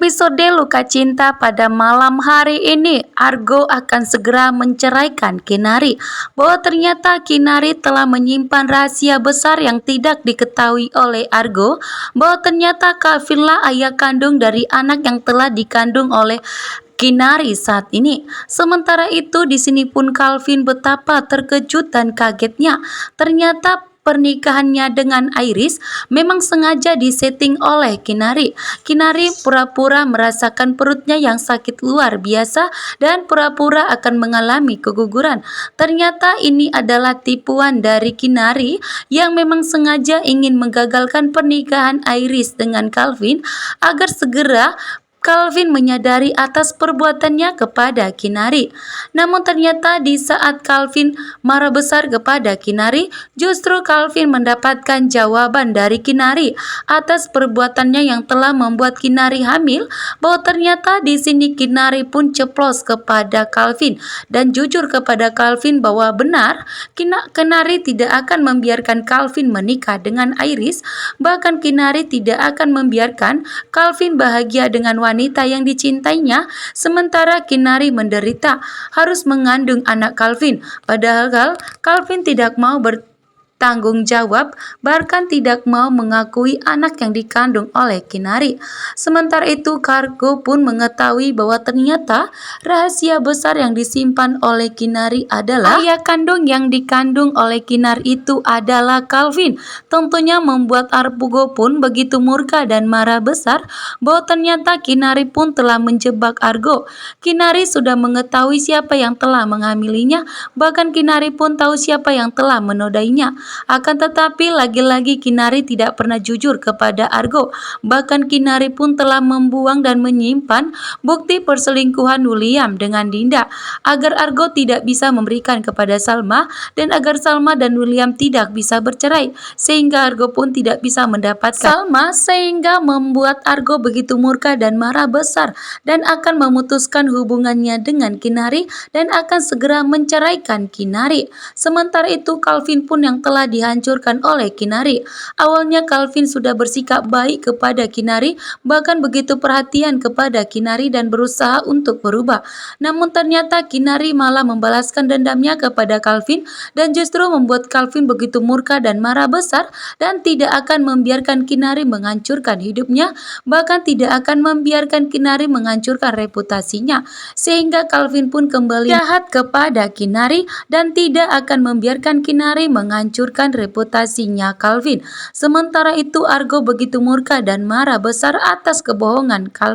episode Luka Cinta pada malam hari ini, Argo akan segera menceraikan Kinari. Bahwa ternyata Kinari telah menyimpan rahasia besar yang tidak diketahui oleh Argo. Bahwa ternyata Calvinlah ayah kandung dari anak yang telah dikandung oleh Kinari saat ini. Sementara itu di sini pun Calvin betapa terkejut dan kagetnya. Ternyata pernikahannya dengan Iris memang sengaja disetting oleh Kinari. Kinari pura-pura merasakan perutnya yang sakit luar biasa dan pura-pura akan mengalami keguguran. Ternyata ini adalah tipuan dari Kinari yang memang sengaja ingin menggagalkan pernikahan Iris dengan Calvin agar segera Calvin menyadari atas perbuatannya kepada Kinari. Namun ternyata di saat Calvin marah besar kepada Kinari, justru Calvin mendapatkan jawaban dari Kinari atas perbuatannya yang telah membuat Kinari hamil, bahwa ternyata di sini Kinari pun ceplos kepada Calvin dan jujur kepada Calvin bahwa benar Kinari tidak akan membiarkan Calvin menikah dengan Iris, bahkan Kinari tidak akan membiarkan Calvin bahagia dengan wanita yang dicintainya, sementara Kinari menderita harus mengandung anak Calvin. Padahal Calvin tidak mau bertanggung jawab, bahkan tidak mau mengakui anak yang dikandung oleh Kinari. Sementara itu Argo pun mengetahui bahwa ternyata rahasia besar yang disimpan oleh Kinari adalah ayah kandung yang dikandung oleh Kinari itu adalah Calvin. Tentunya membuat Argo pun begitu murka dan marah besar bahwa ternyata Kinari pun telah menjebak Argo. Kinari sudah mengetahui siapa yang telah menghamilinya, bahkan Kinari pun tahu siapa yang telah menodainya. Akan tetapi lagi-lagi Kinari tidak pernah jujur kepada Argo. Bahkan Kinari pun telah membuang dan menyimpan bukti perselingkuhan William dengan Dinda agar Argo tidak bisa memberikan kepada Salma dan agar Salma dan William tidak bisa bercerai, sehingga Argo pun tidak bisa mendapatkan Salma, sehingga membuat Argo begitu murka dan marah besar dan akan memutuskan hubungannya dengan Kinari dan akan segera menceraikan Kinari. Sementara itu Calvin pun yang telah dihancurkan oleh Kinari. Awalnya Calvin sudah bersikap baik kepada Kinari, bahkan begitu perhatian kepada Kinari dan berusaha untuk berubah. Namun ternyata Kinari malah membalaskan dendamnya kepada Calvin dan justru membuat Calvin begitu murka dan marah besar dan tidak akan membiarkan Kinari menghancurkan hidupnya, bahkan tidak akan membiarkan Kinari menghancurkan reputasinya, sehingga Calvin pun kembali jahat kepada Kinari dan tidak akan membiarkan Kinari menghancurkan reputasinya Calvin. Sementara itu Argo begitu murka dan marah besar atas kebohongan Calvin.